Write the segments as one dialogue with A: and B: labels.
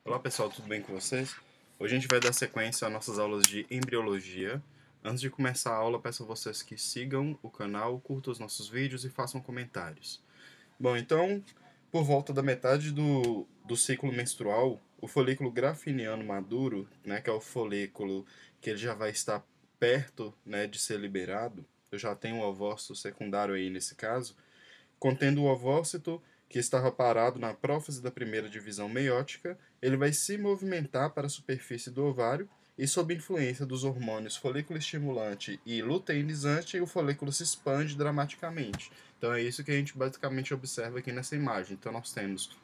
A: Olá pessoal, tudo bem com vocês? Hoje a gente vai dar sequência às nossas aulas de embriologia. Antes de começar a aula, peço a vocês que sigam o canal, curtam os nossos vídeos e façam comentários. Bom, então, por volta da metade do ciclo menstrual, o folículo grafiniano maduro, né, que é o folículo que ele já vai estar perto, né, de ser liberado, eu já tenho o ovócito secundário aí nesse caso, contendo o ovócito que estava parado na prófise da primeira divisão meiótica, ele vai se movimentar para a superfície do ovário e, sob influência dos hormônios folículo estimulante e luteinizante, o folículo se expande dramaticamente. Então é isso que a gente basicamente observa aqui nessa imagem. Então nós temos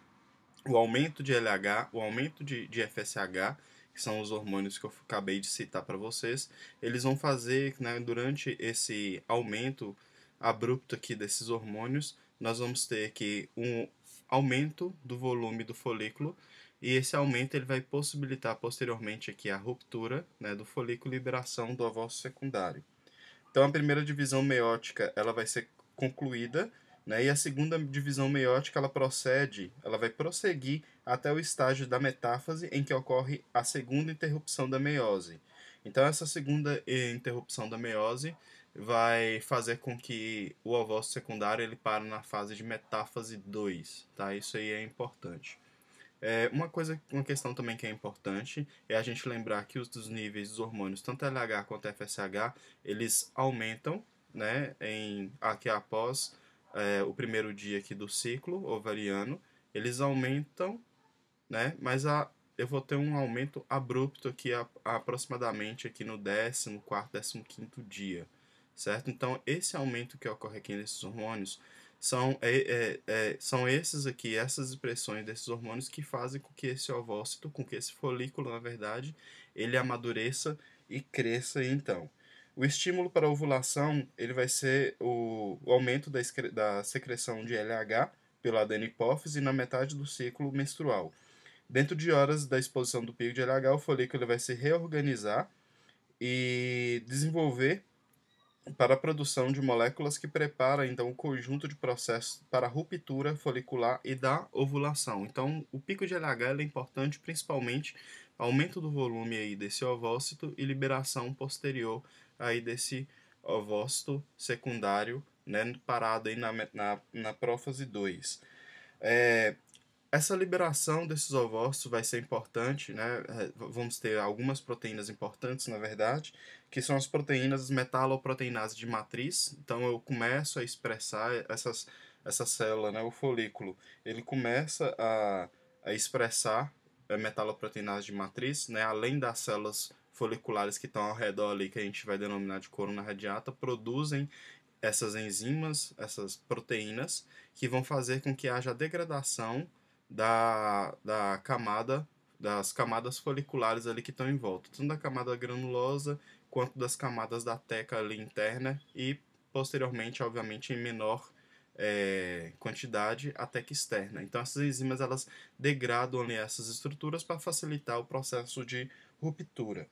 A: o aumento de LH, o aumento de FSH, que são os hormônios que eu acabei de citar para vocês, eles vão fazer, né, durante esse aumento abrupto aqui desses hormônios, nós vamos ter aqui um aumento do volume do folículo, e esse aumento ele vai possibilitar posteriormente aqui a ruptura, né, do folículo e liberação do ovócito secundário. Então a primeira divisão meiótica ela vai ser concluída, né, e a segunda divisão meiótica ela vai prosseguir até o estágio da metáfase em que ocorre a segunda interrupção da meiose. Então essa segunda interrupção da meiose vai fazer com que o ovócito secundário ele pare na fase de metáfase 2, tá? Isso aí é importante. Uma questão também que é importante é a gente lembrar que os níveis dos hormônios, tanto LH quanto FSH, eles aumentam, né, aqui após o primeiro dia aqui do ciclo ovariano, eles aumentam, né, eu vou ter um aumento abrupto aqui aproximadamente aqui no 14º, 15º dia, certo? Então, esse aumento que ocorre aqui nesses hormônios são esses aqui, essas expressões desses hormônios que fazem com que esse ovócito, com que esse folículo, na verdade, ele amadureça e cresça então. O estímulo para a ovulação, ele vai ser o aumento da secreção de LH pela adenipófise na metade do ciclo menstrual. Dentro de horas da exposição do pico de LH, o folículo ele vai se reorganizar e desenvolver para a produção de moléculas que preparam então o conjunto de processos para a ruptura folicular e da ovulação. Então, o pico de LH é importante principalmente aumento do volume aí desse ovócito e liberação posterior aí desse ovócito secundário, né, parado aí na prófase 2. Essa liberação desses ovócitos vai ser importante, né? Vamos ter algumas proteínas importantes, na verdade, que são as proteínas metaloproteinases de matriz. Então, eu começo a expressar essa célula, né? O folículo, ele começa a expressar a metaloproteinase de matriz, né? Além das células foliculares que estão ao redor ali, que a gente vai denominar de corona radiata, produzem essas enzimas, essas proteínas, que vão fazer com que haja degradação da camada, das camadas foliculares ali que estão em volta, tanto da camada granulosa quanto das camadas da teca ali interna e posteriormente, obviamente, em menor quantidade a teca externa. Então essas enzimas elas degradam ali essas estruturas para facilitar o processo de ruptura.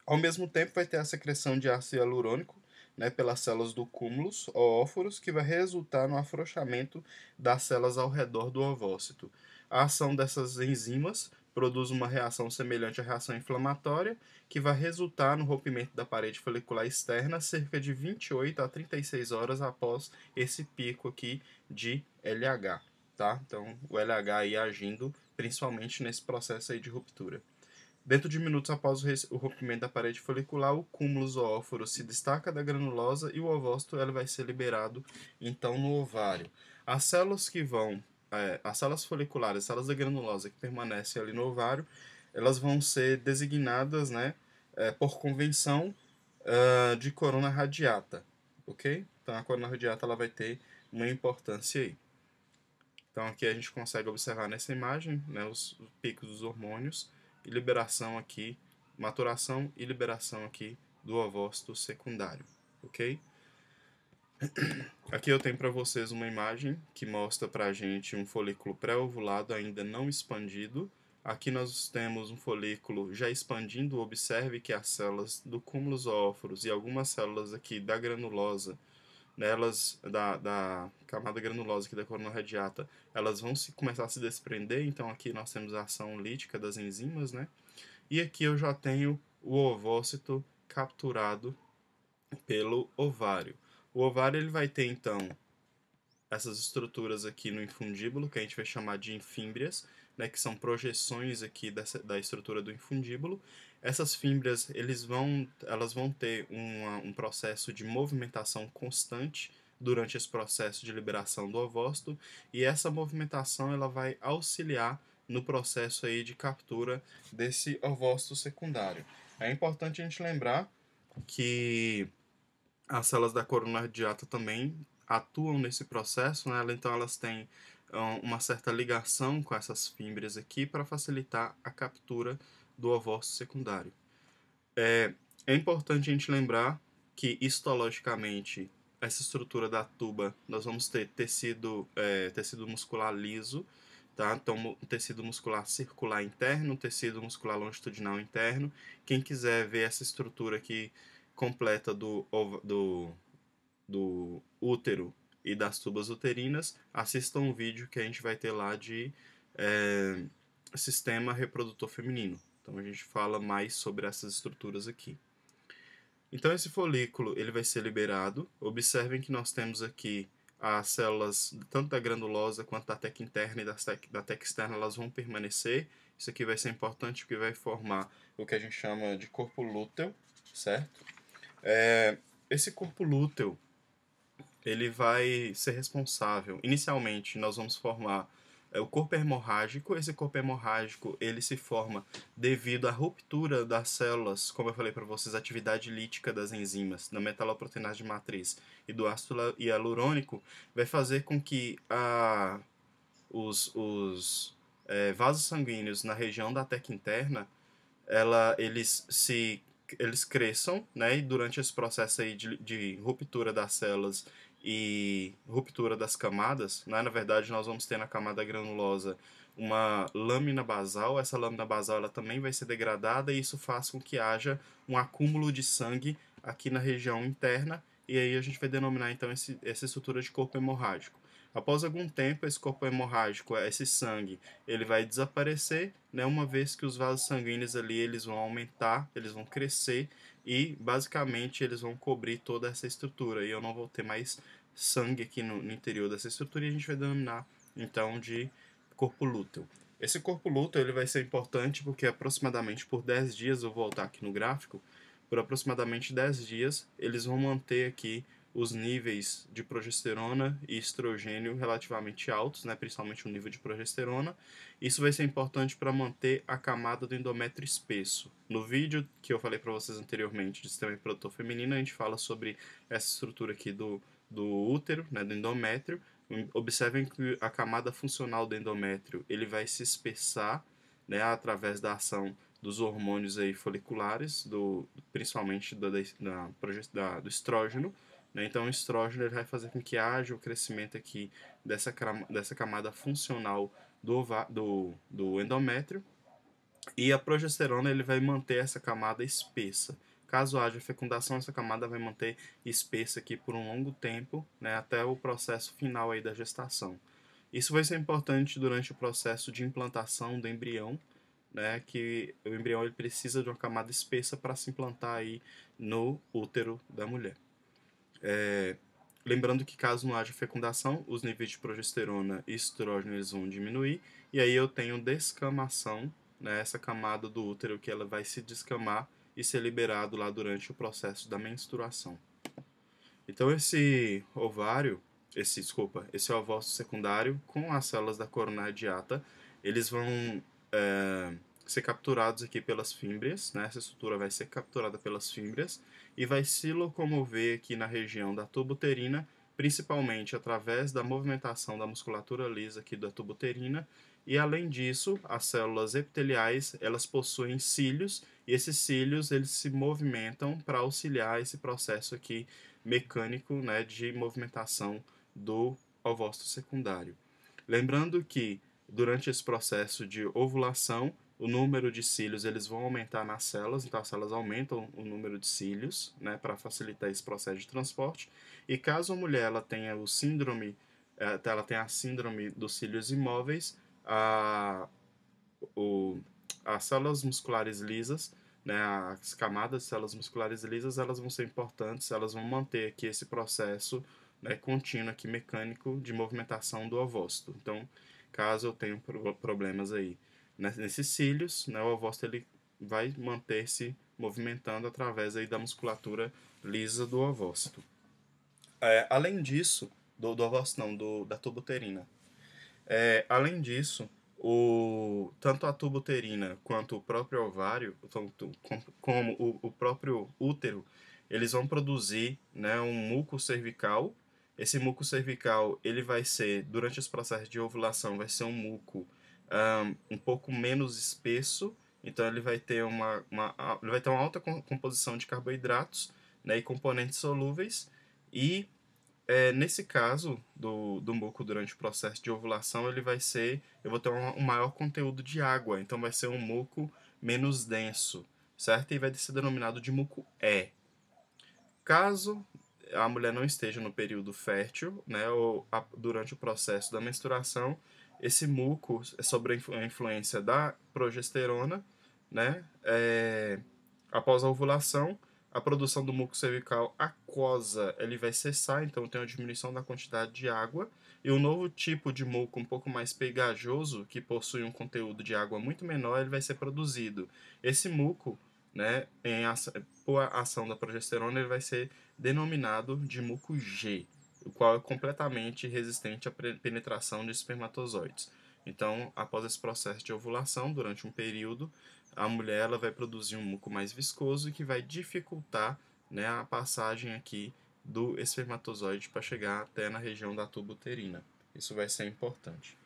A: Ao mesmo tempo vai ter a secreção de ácido hialurônico, né, pelas células do cúmulus ou óforos, que vai resultar no afrouxamento das células ao redor do ovócito. A ação dessas enzimas produz uma reação semelhante à reação inflamatória, que vai resultar no rompimento da parede folicular externa cerca de 28 a 36 horas após esse pico aqui de LH. Tá? Então, o LH aí agindo principalmente nesse processo aí de ruptura. Dentro de minutos após o rompimento da parede folicular, o cúmulo zoóforo se destaca da granulosa e o ovócito ela vai ser liberado então no ovário. As células as células foliculares, as células da granulosa que permanecem ali no ovário, elas vão ser designadas, né, por convenção de corona radiata, ok? Então a corona radiata ela vai ter uma importância aí. Então aqui a gente consegue observar nessa imagem, né, os picos dos hormônios e liberação aqui, maturação e liberação aqui do ovócito secundário, ok? Aqui eu tenho para vocês uma imagem que mostra para a gente um folículo pré-ovulado ainda não expandido. Aqui nós temos um folículo já expandindo. Observe que as células do cúmulo zoóforos e algumas células aqui da granulosa, né, da camada granulosa aqui da corona radiata, elas vão começar a se desprender, então aqui nós temos a ação lítica das enzimas, né? E aqui eu já tenho o ovócito capturado pelo ovário. O ovário ele vai ter então essas estruturas aqui no infundíbulo, que a gente vai chamar de infímbrias, né, que são projeções aqui da estrutura do infundíbulo. Essas fímbrias elas vão ter um processo de movimentação constante durante esse processo de liberação do ovócito, e essa movimentação ela vai auxiliar no processo aí de captura desse ovócito secundário. É importante a gente lembrar que as células da corona radiata também atuam nesse processo, né? Então elas têm uma certa ligação com essas fímbrias aqui para facilitar a captura do ovócito secundário. É importante a gente lembrar que histologicamente essa estrutura da tuba nós vamos ter tecido muscular liso, tá? Então tecido muscular circular interno, tecido muscular longitudinal interno. Quem quiser ver essa estrutura aqui completa do útero e das tubas uterinas, assista um vídeo que a gente vai ter lá de sistema reprodutor feminino. Então a gente fala mais sobre essas estruturas aqui. Então esse folículo ele vai ser liberado. Observem que nós temos aqui as células tanto da granulosa quanto da teca interna e da teca externa, elas vão permanecer. Isso aqui vai ser importante porque vai formar o que a gente chama de corpo lúteo, certo? Esse corpo lúteo ele vai ser responsável. Inicialmente, nós vamos formar o corpo hemorrágico. Esse corpo hemorrágico ele se forma devido à ruptura das células, como eu falei para vocês, a atividade lítica das enzimas, da metaloproteinase de matriz e do ácido hialurônico, vai fazer com que os vasos sanguíneos na região da teca interna eles cresçam, né? E durante esse processo aí de ruptura das células e ruptura das camadas, né? Na verdade, nós vamos ter na camada granulosa uma lâmina basal. Essa lâmina basal ela também vai ser degradada e isso faz com que haja um acúmulo de sangue aqui na região interna, e aí a gente vai denominar então essa estrutura de corpo hemorrágico. Após algum tempo, esse corpo hemorrágico, esse sangue, ele vai desaparecer, né, uma vez que os vasos sanguíneos ali eles vão aumentar, eles vão crescer e basicamente eles vão cobrir toda essa estrutura. E eu não vou ter mais sangue aqui no interior dessa estrutura e a gente vai denominar então de corpo lúteo. Esse corpo lúteo ele vai ser importante porque aproximadamente por 10 dias, eu vou voltar aqui no gráfico, por aproximadamente 10 dias eles vão manter aqui os níveis de progesterona e estrogênio relativamente altos, né, principalmente o nível de progesterona. Isso vai ser importante para manter a camada do endométrio espesso. No vídeo que eu falei para vocês anteriormente de sistema reprodutor feminino, a gente fala sobre essa estrutura aqui do útero, né, do endométrio. Observem que a camada funcional do endométrio ele vai se espessar, né, através da ação dos hormônios aí foliculares, principalmente do estrógeno, né? Então, o estrógeno ele vai fazer com que haja o crescimento aqui dessa camada funcional do endométrio, e a progesterona ele vai manter essa camada espessa. Caso haja fecundação, essa camada vai manter espessa aqui por um longo tempo, né, até o processo final aí da gestação. Isso vai ser importante durante o processo de implantação do embrião, né, que o embrião ele precisa de uma camada espessa para se implantar aí no útero da mulher. Lembrando que caso não haja fecundação, os níveis de progesterona e estrógeno eles vão diminuir, e aí eu tenho descamação, né, essa camada do útero que ela vai se descamar e ser liberado lá durante o processo da menstruação. Então esse ovócito secundário com as células da corona radiata, eles vão ser capturados aqui pelas fímbrias, né? Essa estrutura vai ser capturada pelas fímbrias e vai se locomover aqui na região da tuba uterina, principalmente através da movimentação da musculatura lisa aqui da tuba uterina. E além disso, as células epiteliais, elas possuem cílios, e esses cílios eles se movimentam para auxiliar esse processo aqui mecânico, né, de movimentação do ovócito secundário. Lembrando que durante esse processo de ovulação, o número de cílios eles vão aumentar nas células, então as células aumentam o número de cílios, né, para facilitar esse processo de transporte. E caso a mulher ela tenha o síndrome, ela tenha a síndrome dos cílios imóveis, a, o, as células musculares lisas, né, as camadas de células musculares lisas, elas vão ser importantes, elas vão manter aqui esse processo, né, contínuo aqui mecânico de movimentação do ovócito. Então, caso eu tenha problemas aí nesses cílios, né, o ovócito ele vai manter-se movimentando através aí da musculatura lisa do ovócito. Além disso, do ovócito não, da tuba uterina. Além disso, tanto a tuba uterina quanto o próprio ovário, tanto, como o próprio útero, eles vão produzir, né, um muco cervical. Esse muco cervical, ele vai ser, durante os processos de ovulação, vai ser um muco um pouco menos espesso, então ele vai ter ele vai ter uma alta composição de carboidratos, né, e componentes solúveis, e nesse caso do muco durante o processo de ovulação, eu vou ter um maior conteúdo de água, então vai ser um muco menos denso, certo? E vai ser denominado de muco E. Caso a mulher não esteja no período fértil, né, ou durante o processo da menstruação, esse muco é sobre a influência da progesterona, né, após a ovulação, a produção do muco cervical aquosa ele vai cessar, então tem uma diminuição da quantidade de água, e um novo tipo de muco um pouco mais pegajoso, que possui um conteúdo de água muito menor, ele vai ser produzido. Esse muco, né, por ação da progesterona, ele vai ser denominado de muco G, o qual é completamente resistente à penetração de espermatozoides. Então, após esse processo de ovulação, durante um período, a mulher ela vai produzir um muco mais viscoso que vai dificultar, né, a passagem aqui do espermatozoide para chegar até na região da tuba uterina. Isso vai ser importante.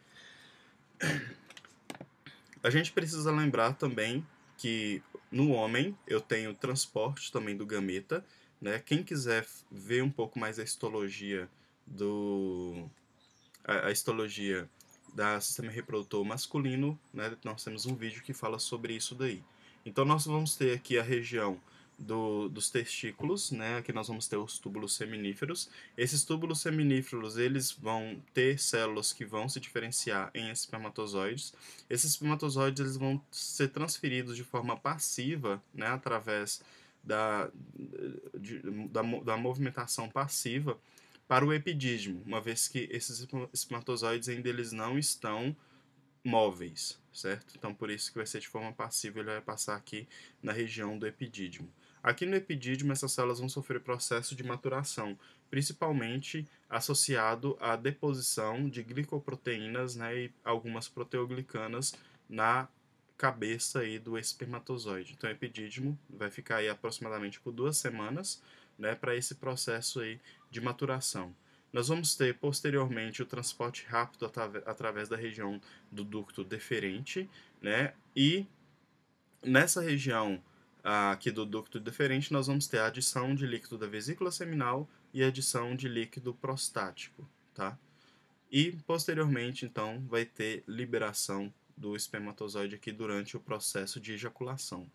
A: A gente precisa lembrar também que no homem eu tenho o transporte também do gameta, né? Quem quiser ver um pouco mais a histologia a histologia da sistema reprodutor masculino, né? Nós temos um vídeo que fala sobre isso daí. Então nós vamos ter aqui a região dos testículos, né? Aqui nós vamos ter os túbulos seminíferos. Esses túbulos seminíferos, eles vão ter células que vão se diferenciar em espermatozoides. Esses espermatozoides eles vão ser transferidos de forma passiva, né? Através da, da movimentação passiva para o epidídimo, uma vez que esses espermatozoides ainda eles não estão móveis, certo? Então, por isso que vai ser de forma passiva, ele vai passar aqui na região do epidídimo. Aqui no epidídimo, essas células vão sofrer processo de maturação, principalmente associado à deposição de glicoproteínas, né, e algumas proteoglicanas na cabeça aí do espermatozoide. Então, o epidídimo vai ficar aí aproximadamente por 2 semanas, né, para esse processo aí de maturação. Nós vamos ter posteriormente o transporte rápido através da região do ducto deferente, né? E nessa região aqui do ducto deferente nós vamos ter a adição de líquido da vesícula seminal e a adição de líquido prostático, tá? E posteriormente então vai ter liberação do espermatozoide aqui durante o processo de ejaculação.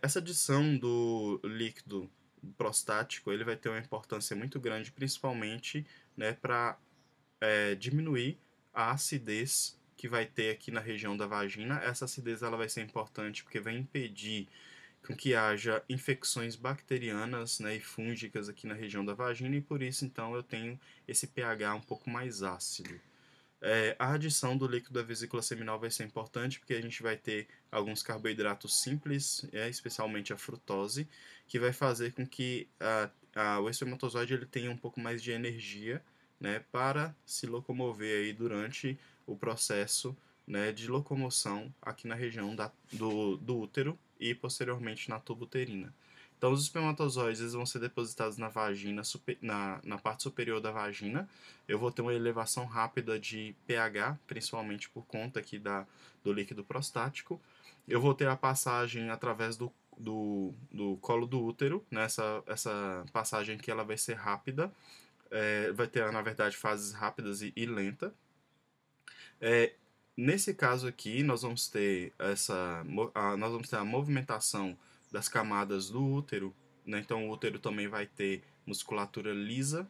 A: Essa adição do líquido prostático ele vai ter uma importância muito grande, principalmente, né, para diminuir a acidez que vai ter aqui na região da vagina. Essa acidez ela vai ser importante porque vai impedir com que haja infecções bacterianas, né, e fúngicas aqui na região da vagina, e por isso então eu tenho esse pH um pouco mais ácido. A adição do líquido da vesícula seminal vai ser importante porque a gente vai ter alguns carboidratos simples, especialmente a frutose, que vai fazer com que o espermatozoide ele tenha um pouco mais de energia, né, para se locomover aí durante o processo, né, de locomoção aqui na região do útero e posteriormente na tuba uterina. Então, os espermatozoides eles vão ser depositados na vagina, na parte superior da vagina. Eu vou ter uma elevação rápida de pH, principalmente por conta aqui do líquido prostático. Eu vou ter a passagem através do colo do útero, né? Essa passagem aqui ela vai ser rápida. Vai ter, na verdade, fases rápidas e lenta. Nesse caso aqui, nós vamos ter a movimentação das camadas do útero, né? Então o útero também vai ter musculatura lisa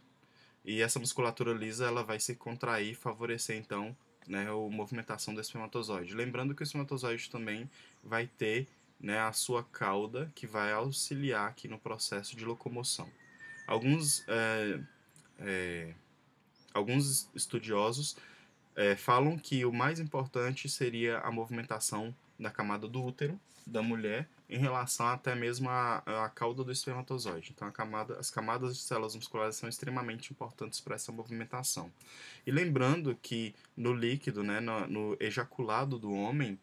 A: e essa musculatura lisa ela vai se contrair e favorecer então, né, a movimentação do espermatozoide. Lembrando que o espermatozoide também vai ter, né, a sua cauda que vai auxiliar aqui no processo de locomoção. Alguns, alguns estudiosos falam que o mais importante seria a movimentação da camada do útero da mulher em relação até mesmo à cauda do espermatozoide. Então, as camadas de células musculares são extremamente importantes para essa movimentação. E lembrando que no líquido, né, no ejaculado do homem,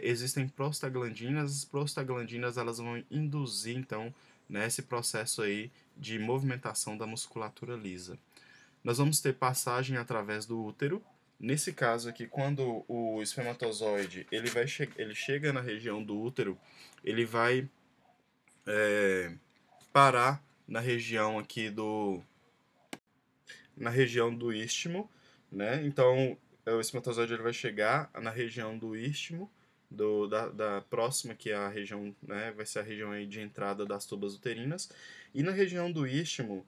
A: existem prostaglandinas. As prostaglandinas elas vão induzir, então, né, esse processo aí de movimentação da musculatura lisa. Nós vamos ter passagem através do útero. Nesse caso aqui, quando o espermatozoide ele chega na região do útero, ele vai parar na região aqui na região do istmo, né? Então o espermatozoide ele vai chegar na região do istmo, da próxima que é a região, né? Vai ser a região aí de entrada das tubas uterinas, e na região do istmo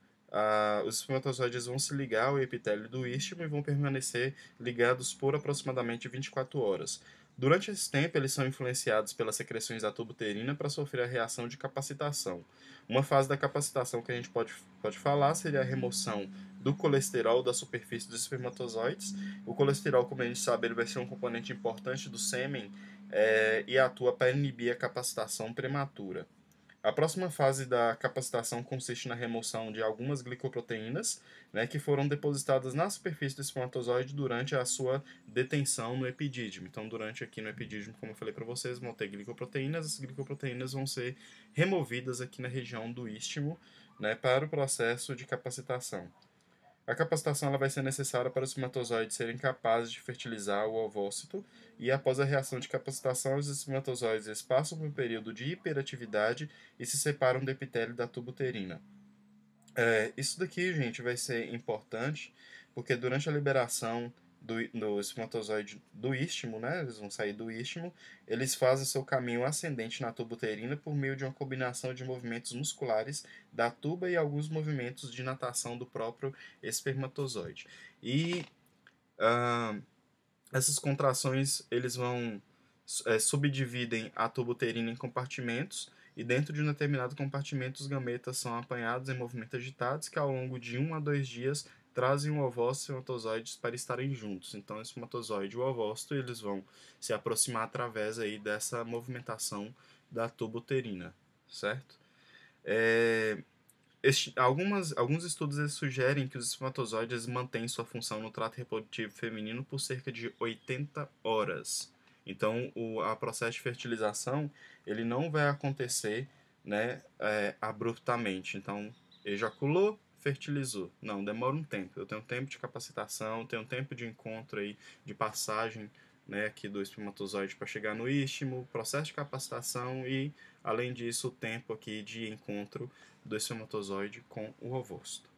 A: os espermatozoides vão se ligar ao epitélio do istmo e vão permanecer ligados por aproximadamente 24 horas. Durante esse tempo, eles são influenciados pelas secreções da tuba uterina para sofrer a reação de capacitação. Uma fase da capacitação que a gente pode falar seria a remoção do colesterol da superfície dos espermatozoides. O colesterol, como a gente sabe, ele vai ser um componente importante do sêmen e atua para inibir a capacitação prematura. A próxima fase da capacitação consiste na remoção de algumas glicoproteínas, né, que foram depositadas na superfície do espermatozoide durante a sua detenção no epidídimo. Então, durante aqui no epidídimo, como eu falei para vocês, vão ter glicoproteínas. As glicoproteínas vão ser removidas aqui na região do istmo, né, para o processo de capacitação. A capacitação ela vai ser necessária para os espermatozoides serem capazes de fertilizar o ovócito, e após a reação de capacitação, os espermatozoides eles passam por um período de hiperatividade e se separam do epitélio da tuba uterina. Isso daqui, gente, vai ser importante porque durante a liberação do espermatozoide do istmo, né, eles vão sair do istmo, eles fazem seu caminho ascendente na tuba uterina por meio de uma combinação de movimentos musculares da tuba e alguns movimentos de natação do próprio espermatozoide. E ah, essas contrações eles vão subdividem a tuba uterina em compartimentos, e dentro de um determinado compartimento os gametas são apanhados em movimentos agitados que ao longo de 1 a 2 dias trazem o ovócito e o espermatozoides para estarem juntos. Então o espermatozoide e o ovócito eles vão se aproximar através aí dessa movimentação da tuba uterina, certo? Alguns estudos eles sugerem que os espermatozoides mantêm sua função no trato reprodutivo feminino por cerca de 80 horas. Então, o processo de fertilização ele não vai acontecer, né, abruptamente. Então, ejaculou, fertilizou. Não, demora um tempo. Eu tenho um tempo de capacitação, tenho um tempo de encontro aí, de passagem, né, aqui do espermatozoide para chegar no istmo, processo de capacitação e, além disso, o tempo aqui de encontro do espermatozoide com o ovócito.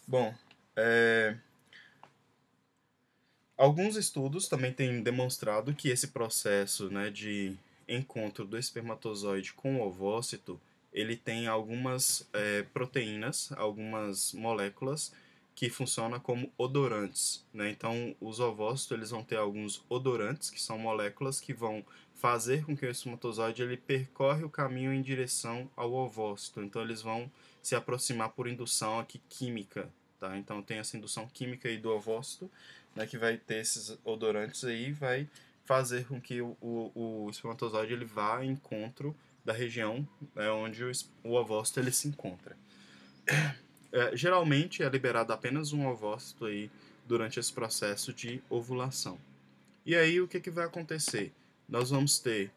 A: Bom, alguns estudos também têm demonstrado que esse processo, né, de encontro do espermatozoide com o ovócito, ele tem algumas proteínas, algumas moléculas que funcionam como odorantes, né? Então, os ovócitos eles vão ter alguns odorantes, que são moléculas que vão fazer com que o espermatozoide ele percorre o caminho em direção ao ovócito. Então, eles vão se aproximar por indução aqui química, tá? Então, tem essa indução química aí do ovócito, né, que vai ter esses odorantes aí e vai fazer com que o espermatozoide ele vá ao encontro da região, né, onde o ovócito ele se encontra. Geralmente é liberado apenas um ovócito aí durante esse processo de ovulação. E aí o que vai acontecer? Nós vamos ter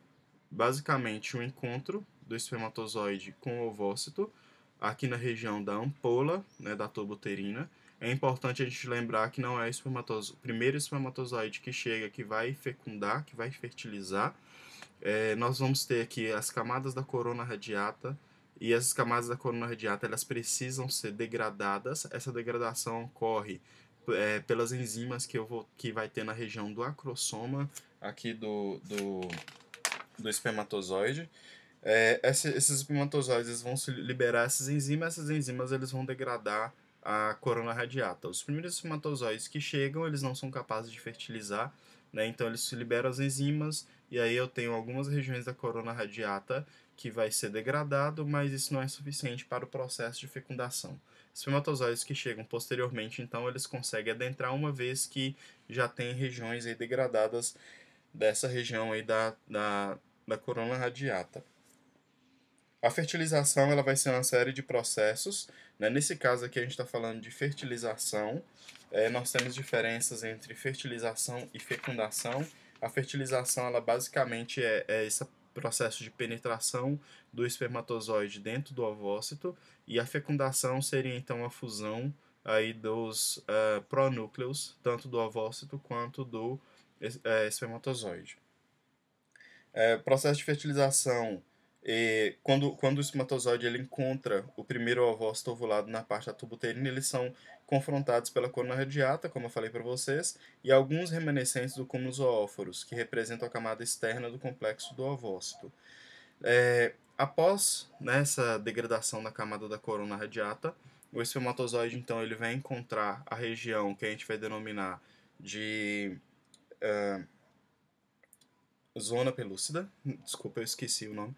A: basicamente um encontro do espermatozoide com o ovócito aqui na região da ampola, né, da tuba uterina. É importante a gente lembrar que não é o primeiro espermatozoide que chega que vai fecundar, que vai fertilizar. Nós vamos ter aqui as camadas da corona radiata, e essas camadas da corona radiata elas precisam ser degradadas. Essa degradação ocorre pelas enzimas que vai ter na região do acrossoma aqui do espermatozoide. Esses espermatozoides vão se liberar essas enzimas eles vão degradar a corona radiata. Os primeiros espermatozoides que chegam, eles não são capazes de fertilizar, né? Então eles se liberam as enzimas e aí eu tenho algumas regiões da corona radiata que vai ser degradado, mas isso não é suficiente para o processo de fecundação. Espermatozoides que chegam posteriormente, então, eles conseguem adentrar uma vez que já tem regiões aí degradadas dessa região aí da corona radiata. A fertilização ela vai ser uma série de processos, né? Nesse caso aqui a gente está falando de fertilização. Nós temos diferenças entre fertilização e fecundação. A fertilização ela basicamente é esse processo de penetração do espermatozoide dentro do ovócito, e a fecundação seria então a fusão aí dos pronúcleos, tanto do ovócito quanto do espermatozoide. Processo de fertilização, quando o espermatozoide ele encontra o primeiro ovócito ovulado na parte da tuba uterina, eles são confrontados pela corona radiata, como eu falei para vocês, e alguns remanescentes do cúmulo zoóforos, que representam a camada externa do complexo do ovócito. Após essa degradação da camada da corona radiata, o espermatozoide então ele vai encontrar a região que a gente vai denominar de zona pelúcida. Desculpa, eu esqueci o nome.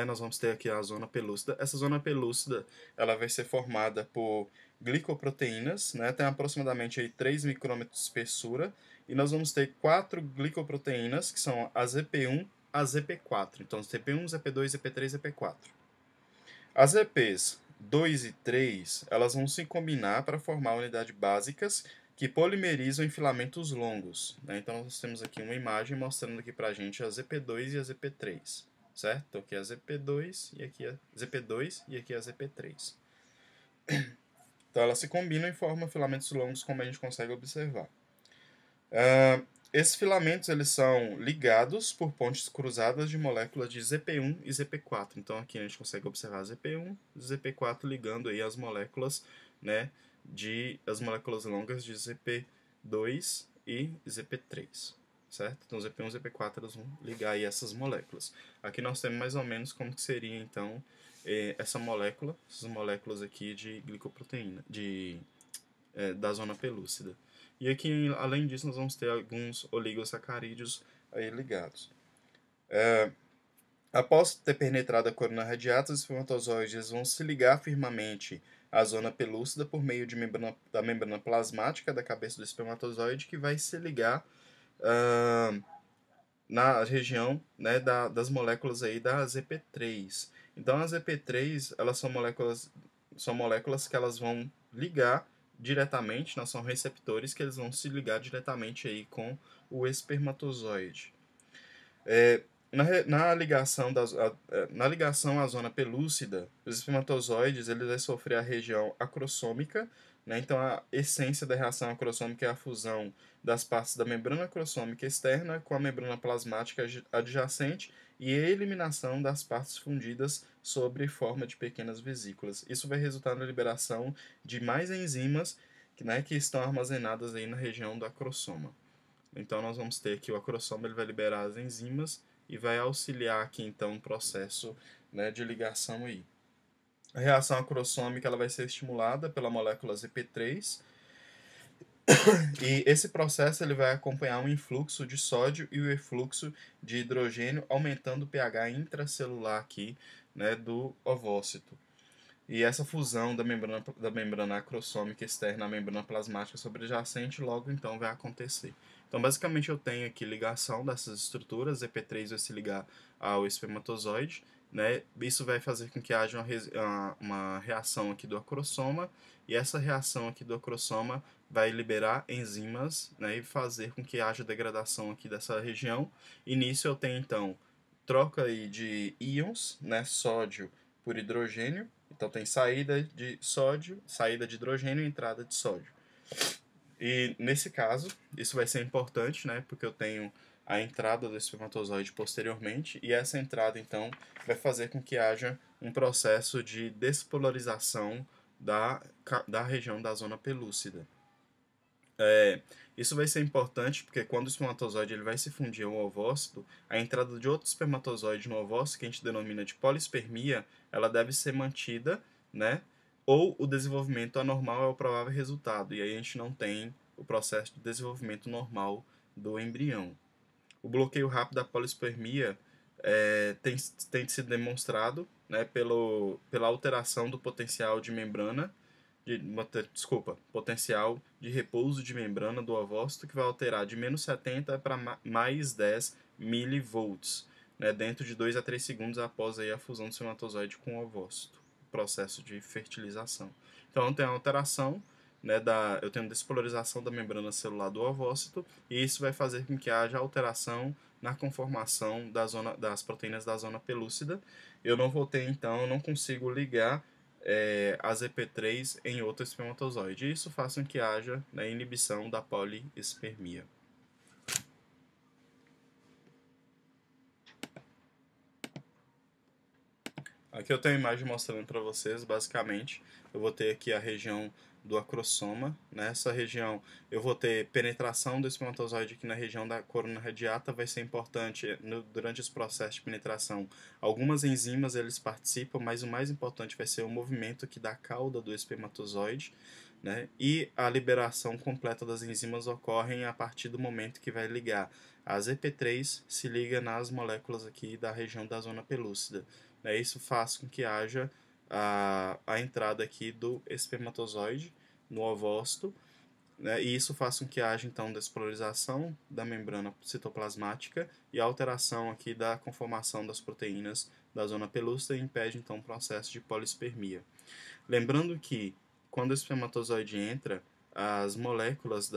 A: Nós vamos ter aqui a zona pelúcida. Essa zona pelúcida ela vai ser formada por glicoproteínas, né? Tem aproximadamente aí 3 micrômetros de espessura, e nós vamos ter 4 glicoproteínas, que são a ZP1, a ZP4. Então, ZP1, ZP2, ZP3, ZP4. As ZPs 2 e 3, elas vão se combinar para formar unidades básicas que polimerizam em filamentos longos, né? Então, nós temos aqui uma imagem mostrando aqui para a gente a ZP2 e a ZP3, certo? Então, aqui é a ZP2 e aqui é a ZP2 e aqui é a ZP3. Então, elas se combinam e formam filamentos longos, como a gente consegue observar. Esses filamentos eles são ligados por pontes cruzadas de moléculas de ZP1 e ZP4. Então aqui a gente consegue observar ZP1 e ZP4 ligando aí as moléculas, né, as moléculas longas de ZP2 e ZP3, certo? Então ZP1 e ZP4 elas vão ligar aí essas moléculas. Aqui nós temos mais ou menos como que seria então essas moléculas aqui de glicoproteína, da zona pelúcida. E aqui, além disso, nós vamos ter alguns oligosacarídeos aí ligados. Após ter penetrado a corona radiata, os espermatozoides vão se ligar firmemente à zona pelúcida por meio da membrana plasmática da cabeça do espermatozoide, que vai se ligar na região, né, das moléculas aí da ZP3. Então, as ZP3 elas são moléculas que elas vão ligar diretamente, não são receptores que eles vão se ligar diretamente aí com o espermatozoide. Na ligação à zona pelúcida, os espermatozoides eles vão sofrer a região acrossômica, né? Então a essência da reação acrossômica é a fusão das partes da membrana acrossômica externa com a membrana plasmática adjacente e a eliminação das partes fundidas sobre forma de pequenas vesículas. Isso vai resultar na liberação de mais enzimas que estão armazenadas aí na região do acrossoma. Então nós vamos ter que o acrossoma ele vai liberar as enzimas e vai auxiliar aqui então o processo, né, de ligação aí. A reação acrossômica ela vai ser estimulada pela molécula ZP3 e esse processo ele vai acompanhar um influxo de sódio e o efluxo de hidrogênio, aumentando o pH intracelular aqui, né, do ovócito. E essa fusão da membrana acrossômica externa à membrana plasmática sobrejacente logo então vai acontecer. Então, basicamente, eu tenho aqui ligação dessas estruturas, ZP3 vai se ligar ao espermatozoide, né? Isso vai fazer com que haja uma reação aqui do acrossoma, e essa reação aqui do acrossoma vai liberar enzimas, né, e fazer com que haja degradação aqui dessa região. E nisso eu tenho, então, troca aí de íons, né, sódio por hidrogênio. Então tem saída de sódio, saída de hidrogênio e entrada de sódio. E nesse caso, isso vai ser importante, né, porque eu tenho a entrada do espermatozoide posteriormente, e essa entrada, então, vai fazer com que haja um processo de despolarização da região da zona pelúcida. Isso vai ser importante porque quando o espermatozoide ele vai se fundir ao ovócito, a entrada de outro espermatozoide no ovócito, que a gente denomina de polispermia, ela deve ser mantida, né? Ou o desenvolvimento anormal é o provável resultado, e aí a gente não tem o processo de desenvolvimento normal do embrião. O bloqueio rápido da polispermia tem sido demonstrado, né, pela alteração do potencial de membrana, potencial de repouso de membrana do ovócito, que vai alterar de menos 70 para mais 10 milivolts, né, dentro de 2 a 3 segundos após aí a fusão do espermatozoide com o ovócito, processo de fertilização. Então tem a alteração, né, eu tenho despolarização da membrana celular do ovócito, e isso vai fazer com que haja alteração na conformação das proteínas da zona pelúcida. Eu não vou ter, então, eu não consigo ligar a ZP3 em outro espermatozoide. Isso faz com que haja, né, inibição da poliespermia. Aqui eu tenho a imagem mostrando para vocês, basicamente, eu vou ter aqui a região do acrossoma. Nessa região eu vou ter penetração do espermatozoide aqui na região da corona radiata. Vai ser importante, durante esse processo de penetração, algumas enzimas eles participam, mas o mais importante vai ser o movimento aqui da cauda do espermatozoide, né? E a liberação completa das enzimas ocorre a partir do momento que vai ligar a ZP3, se liga nas moléculas aqui da região da zona pelúcida. Isso faz com que haja a entrada aqui do espermatozoide no ovócito, né? E isso faz com que haja então despolarização da membrana citoplasmática e alteração aqui da conformação das proteínas da zona pelúcida e impede então o processo de polispermia. Lembrando que quando o espermatozoide entra, as moléculas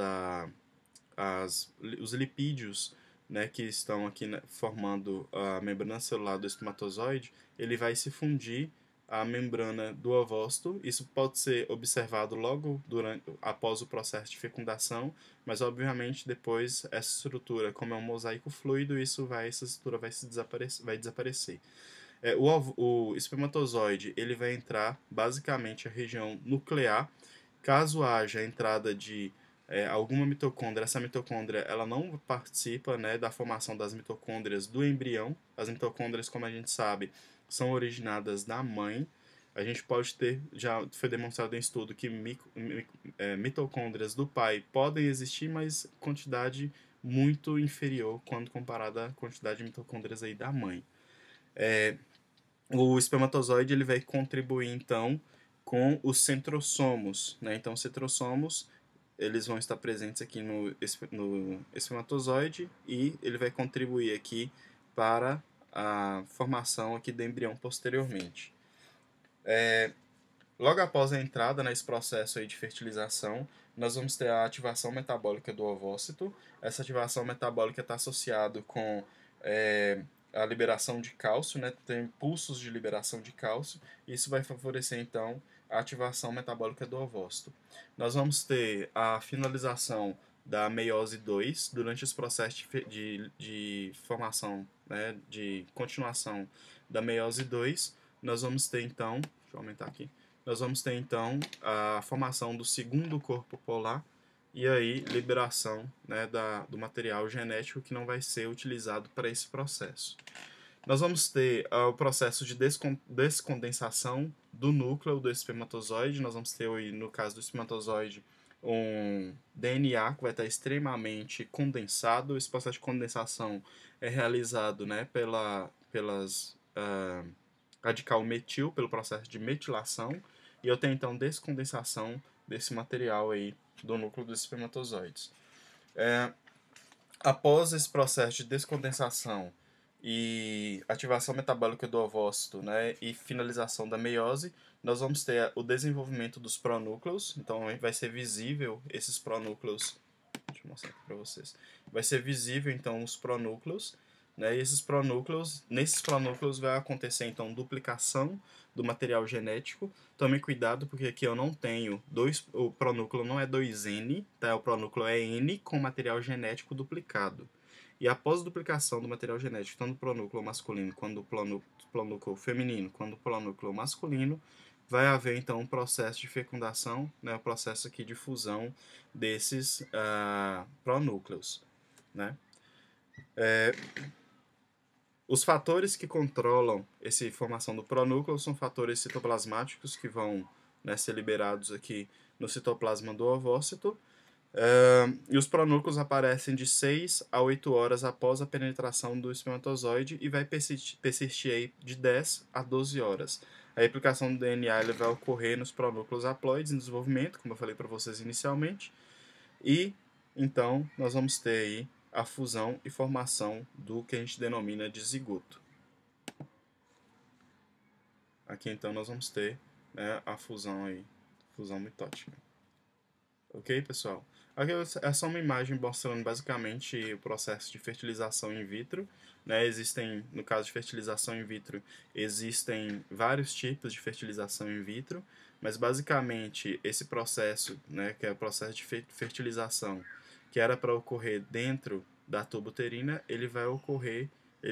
A: os lipídios, né, que estão aqui, né, formando a membrana celular do espermatozoide, ele vai se fundir à membrana do ovócito. Isso pode ser observado logo após o processo de fecundação, mas obviamente depois essa estrutura, como é um mosaico fluido, essa estrutura vai desaparecer. O espermatozoide ele vai entrar basicamente a região nuclear. Caso haja a entrada de alguma mitocôndria, essa mitocôndria ela não participa, né, da formação das mitocôndrias do embrião. As mitocôndrias, como a gente sabe, são originadas da mãe. A gente pode ter, já foi demonstrado em estudo que mitocôndrias do pai podem existir, mas quantidade muito inferior quando comparada à quantidade de mitocôndrias aí da mãe. O espermatozoide ele vai contribuir então com os centrosomos, né? Então, os centrosomos eles vão estar presentes aqui no espermatozoide e ele vai contribuir aqui para a formação aqui do embrião posteriormente. Logo após a entrada nesse processo aí de fertilização, nós vamos ter a ativação metabólica do ovócito. Essa ativação metabólica está associada com a liberação de cálcio, né? Tem impulsos de liberação de cálcio. Isso vai favorecer, então, a ativação metabólica do ovócito. Nós vamos ter a finalização da meiose 2 durante esse processo de formação, né, de continuação da meiose 2. Nós vamos ter, então, deixa eu aumentar aqui, nós vamos ter, então, a formação do segundo corpo polar e aí liberação, né, do material genético que não vai ser utilizado para esse processo. Nós vamos ter o processo de descondensação do núcleo do espermatozoide. Nós vamos ter, no caso do espermatozoide, um DNA que vai estar extremamente condensado. Esse processo de condensação é realizado, né, pelas radical metil, pelo processo de metilação, e eu tenho então descondensação desse material aí do núcleo dos espermatozoides. Após esse processo de descondensação e ativação metabólica do ovócito, né, e finalização da meiose, nós vamos ter o desenvolvimento dos pronúcleos. Então vai ser visível esses pronúcleos. Deixa eu mostrar aqui para vocês. Vai ser visível então os pronúcleos, né, e nesses pronúcleos vai acontecer então duplicação do material genético. Tome cuidado porque aqui eu não tenho o pronúcleo não é 2N, tá? O pronúcleo é N com material genético duplicado. E após a duplicação do material genético, tanto do pronúcleo masculino quanto do pronúcleo feminino, quanto do pronúcleo masculino, vai haver então um processo de fecundação, né, o processo aqui de fusão desses pronúcleos, né? Os fatores que controlam essa formação do pronúcleo são fatores citoplasmáticos que vão, né, ser liberados aqui no citoplasma do ovócito. E os pronúcleos aparecem de 6 a 8 horas após a penetração do espermatozoide e vai persistir aí de 10 a 12 horas. A replicação do DNA ele vai ocorrer nos pronúcleos haploides em desenvolvimento, como eu falei para vocês inicialmente, e então nós vamos ter aí a fusão e formação do que a gente denomina de zigoto. Aqui então nós vamos ter, né, a fusão aí, fusão mitótica. Ok, pessoal? Aqui é só uma imagem mostrando basicamente o processo de fertilização in vitro. Né? Existem, no caso de fertilização in vitro, existem vários tipos de fertilização in vitro, mas basicamente esse processo, né, que é o processo de fertilização, que era para ocorrer dentro da tuba uterina, ele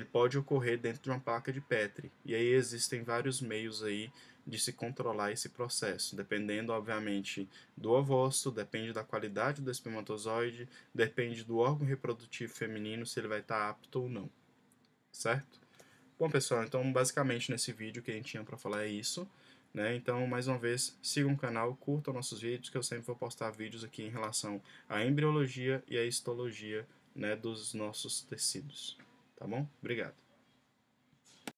A: pode ocorrer dentro de uma placa de Petri. E aí existem vários meios aí de se controlar esse processo, dependendo, obviamente, do ovócito, depende da qualidade do espermatozoide, depende do órgão reprodutivo feminino, se ele vai estar apto ou não, certo? Bom, pessoal, então basicamente nesse vídeo que a gente tinha para falar é isso, né? Então, mais uma vez, sigam o canal, curtam nossos vídeos, que eu sempre vou postar vídeos aqui em relação à embriologia e à histologia, né, dos nossos tecidos, tá bom? Obrigado.